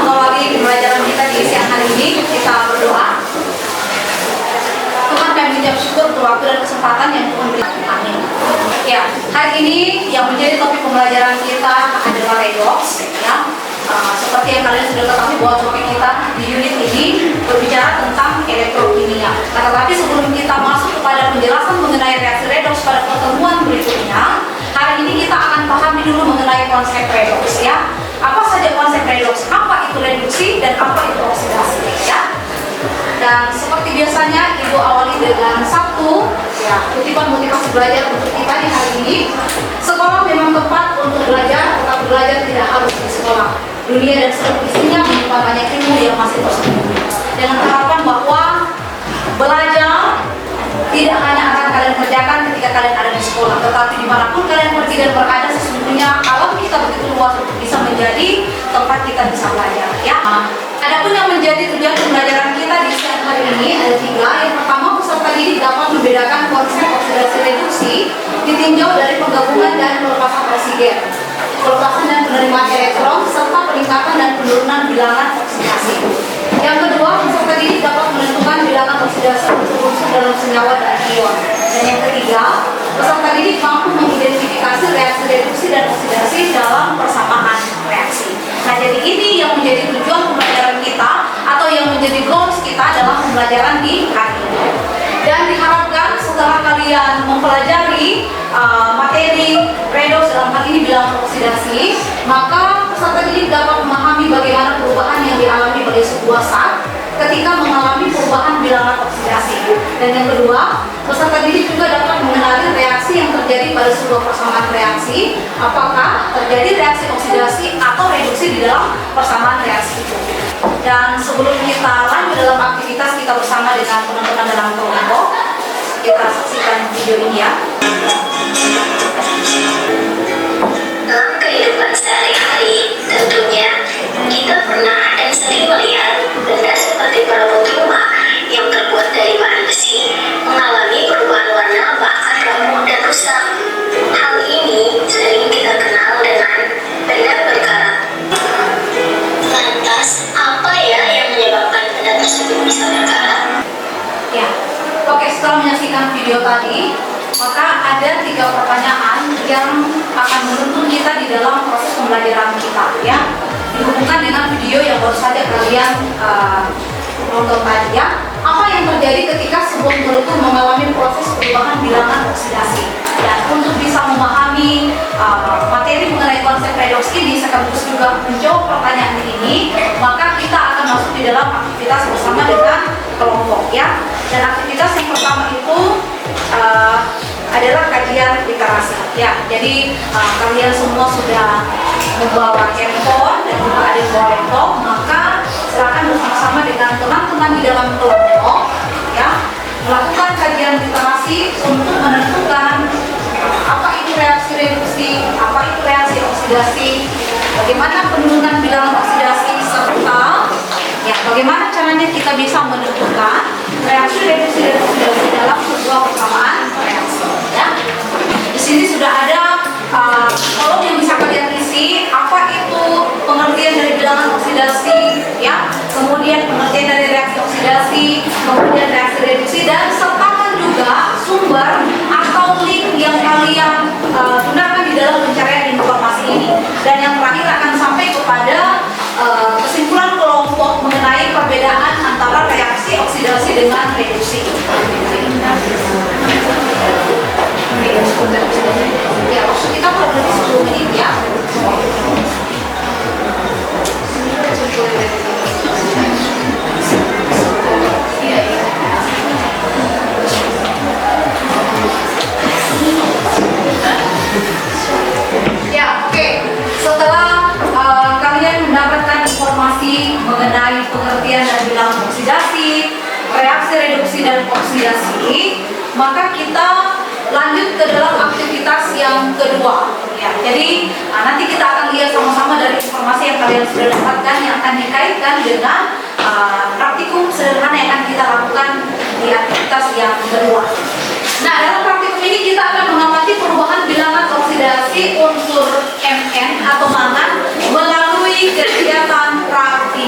mengawali pembelajaran kita di siang hari ini, kita berdoa. Tuhan, kami mengucap syukur untuk waktu dan kesempatan yang Tuhan berikan. Amin. Ya, hari ini yang menjadi topik pembelajaran kita adalah redox. Ya, seperti yang kalian sudah ketahui bahwa topik kita di unit ini berbicara tentang elektrokimia. Tetapi sebelum kita masuk kepada penjelasan mengenai reaksi redox pada pertemuan berikutnya, hari ini kita akan pahami dulu mengenai konsep redox. Ya, apa saja konsep redox? Apa itu reduksi dan apa itu oksidasi? Ya. Dan seperti biasanya, Ibu awali dengan satu kutipan motivasi belajar untuk kita di hari ini. Sekolah memang tempat untuk belajar, tetapi belajar tidak harus di sekolah. Dunia dan seluruh isinya menyimpan banyak ilmu yang masih tersembunyi. Dengan harapan bahwa belajar tidak hanya akan kalian kerjakan ketika kalian ada di sekolah, tetapi dimanapun kalian pergi dan berada, sesungguhnya alam kita begitu luas untuk bisa menjadi tempat kita bisa belajar. Ya. Adapun yang menjadi tujuan pembelajaran kita di siang hari ini ada 3. Yang pertama, peserta didik dapat membedakan konsep oksidasi reduksi ditinjau dari penggabungan dan pelepasan oksigen, pelepasan dan penerimaan elektron, serta peningkatan dan penurunan bilangan oksidasi. Yang kedua, peserta didik dapat menentukan bilangan oksidasi unsur-unsur dalam senyawa dan ion. Dan yang ketiga, peserta didik mampu mengidentifikasi reaksi reduksi dan oksidasi dalam persamaan reaksi. Nah, jadi ini yang menjadi tujuan pembelajaran kita atau yang menjadi goals kita dalam pembelajaran di hari ini. Dan diharapkan setelah kalian mempelajari materi redox dalam hal ini bilangan oksidasi, maka peserta didik dapat memahami bagaimana perubahan yang dialami oleh sebuah zat ketika mengalami perubahan bilangan oksidasi. Dan yang kedua, peserta didik juga dapat mengenali reaksi yang terjadi pada sebuah persamaan reaksi, apakah terjadi reaksi oksidasi atau reduksi di dalam persamaan reaksi itu. Dan sebelum kita lanjut dalam aktivitas kita bersama dengan teman-teman dalam kelompok, kita saksikan video ini ya. Dalam kehidupan sehari-hari, tentunya kita pernah dan sering melihat benda seperti perabot rumah yang terbuat dari bahan besi mengalami perubahan warna, bahkan remuk dan rusak. Hal ini sering kita kenal dengan benda berkarat. Lantas, apa ya yang menyebabkan benda tersebut bisa berkarat? Ya, oke, setelah menyaksikan video tadi, maka ada 3 pertanyaan yang akan menuntun kita di dalam proses pembelajaran kita, ya. Dihubungkan dengan video yang baru saja kalian nonton tadi, ya. Apa yang terjadi ketika sebuah molekul mengalami proses perubahan bilangan oksidasi? Dan untuk bisa memahami materi mengenai konsep redox ini sekaligus juga menjawab pertanyaan ini, maka kita akan masuk di dalam aktivitas bersama dengan kelompok, ya. Dan aktivitas yang pertama itu adalah kajian literasi, ya. Jadi kalian semua sudah membawa handphone dan juga ada yang bawa laptop, maka silakan bersama-sama dengan teman-teman di dalam kelompok, ya, melakukan kajian literasi untuk menentukan apa itu reaksi reduksi, apa itu reaksi oksidasi, bagaimana penurunan bilangan oksidasi, serta ya bagaimana caranya kita bisa menentukan reaksi reduksi dan oksidasi dalam sebuah persamaan reaksi. Ya. Di sini sudah ada kolom yang bisa kalian isi, apa itu pengertian dari bilangan oksidasi, ya, kemudian pengertian dari reaksi oksidasi, kemudian reaksi reduksi, dan sertakan juga sumber atau link yang kalian gunakan di dalam pencarian informasi ini. Dan yang terakhir akan sampai kepada kesimpulan kelompok mengenai perbedaan antara reaksi oksidasi dengan reduksi. Ya, waktu kita kurang lebih 10 menit, ya. Ya, oke. Setelah kalian mendapatkan informasi mengenai pengertian dan bilangan oksidasi, reaksi reduksi dan oksidasi, maka kita lanjut ke dalam aktivitas yang kedua. Ya, jadi nanti kita akan lihat sama-sama dari informasi yang kalian sudah dapatkan yang akan dikaitkan dengan praktikum sederhana yang akan kita lakukan di aktivitas yang kedua. Nah, dalam praktikum ini kita akan mengamati perubahan bilangan oksidasi unsur Mn atau mangan melalui kegiatan praktik.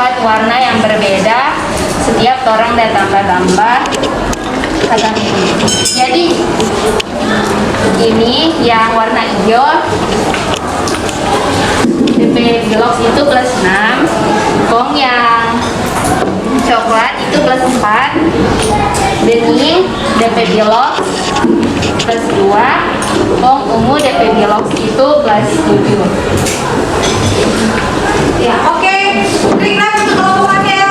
dapat warna yang berbeda setiap torang dan tambah-tambah. Jadi ini yang warna hijau DP Bilox itu plus 6, kong yang coklat itu plus 4, bening DP Bilox plus 2, kong ungu DP Bilox itu plus 7. Ya, oke. Beri clap untuk kelompokannya.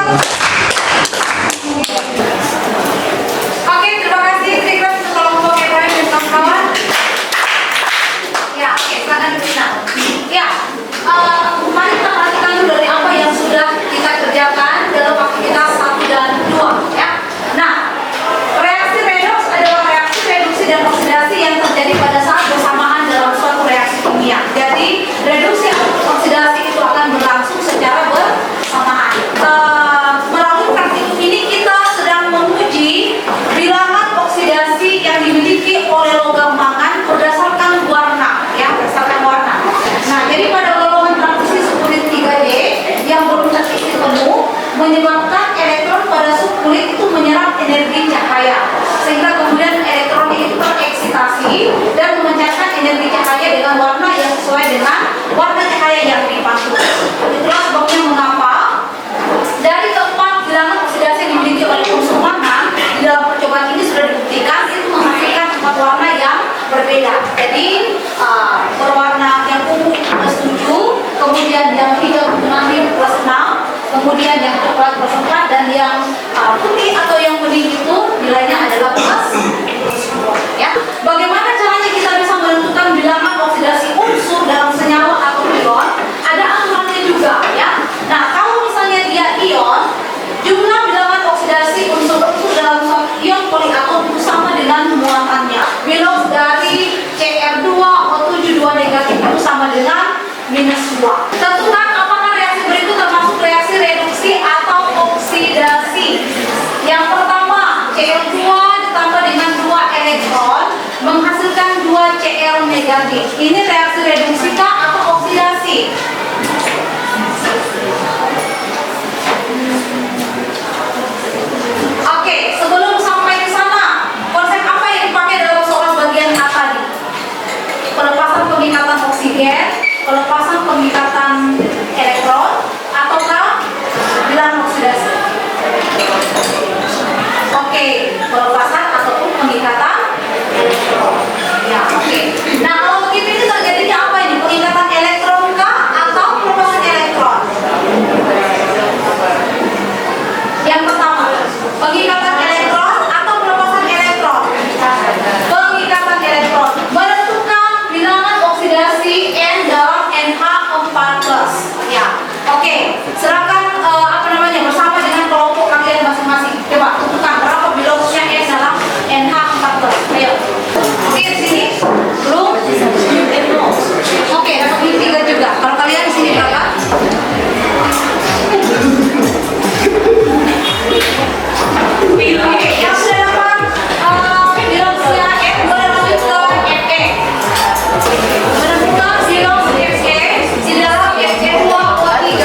Oke, terima kasih. Beri clap untuk kelompok yang lain dan kawan-kawan. Ya, oke, silakan Krishna. Ya, mari kita perhatikan dulu dari apa yang sudah kita kerjakan dalam aktivitas 1 dan 2. Ya. Nah, reaksi redoks adalah reaksi reduksi dan oksidasi yang terjadi pada saat bersamaan dalam suatu reaksi kimia. Jadi, reduksi atau oksidasi itu akan berlangsung secara bersamaan. Melalui praktikum ini kita sedang menguji bilangan oksidasi yang dimiliki oleh logam mangan berdasarkan warna, ya, berdasarkan warna. Nah, jadi pada golongan transisi subkulit 3D yang belum terisi penuh menyebabkan elektron pada subkulit itu menyerap energi cahaya, sehingga kemudian elektron itu tereksitasi dan memancarkan energi cahaya dengan warna yang sesuai dengan warna cahaya yang dipantul. Itulah sebabnya mengapa dari keempat bilangan oksidasi yang dimiliki oleh unsur mangan di dalam percobaan ini sudah dibuktikan itu menghasilkan 4 warna yang berbeda. Jadi berwarna yang ungu plus 7, kemudian yang hijau kuning plus 6, kemudian yang coklat plus 4, dan yang putih atau yang bening itu nilainya adalah plus 10. Ya. Bagaimana caranya kita bisa menentukan bilangan oksidasi unsur dalam senyawa atau ion? Ada aturannya juga, ya. Nah, kalau misalnya dia ion, jumlah bilangan oksidasi unsur-unsur dalam suatu ion poliatom itu sama dengan muatannya. Bilangan dari Cr2O7 2 negatif itu sama dengan -2. Tentukan apakah reaksi berikut termasuk reaksi reduksi atau oksidasi. Yang pertama, Cl2 ditambah dengan 2 elektron menghasilkan 2 Cl negatif. Ini reaksi reduksi kah atau oksidasi? Oke, sebelum sampai ke sana, konsep apa yang dipakai dalam soal bagian A tadi? Pelepasan pengikatan oksigen, pelepasan pengikatan elektron, ataukah bilangan oksidasi? Oke, pelepasan ataupun pengikatan elektron. Ya, oke. Nah, kalau begitu ini terjadinya apa ini? Pengikatan elektron kah atau pelepasan elektron? Yang pertama, pengikatan elektron atau pelepasan elektron? Pengikatan elektron. Menentukan bilangan oksidasi N dalam NH4+. Ya, oke. Serahkan bersama dengan kelompok kalian masing-masing. Coba tentukan berapa bilangannya N dalam NH4+. Ayo. Oke, di sini belum. Oke, dapat 3 juga. Kalau kalian di sini berapa? Yang sudah dapat bilangannya N boleh lanjut ke NE. Menentukan bilangan NE di dalam NE2O3.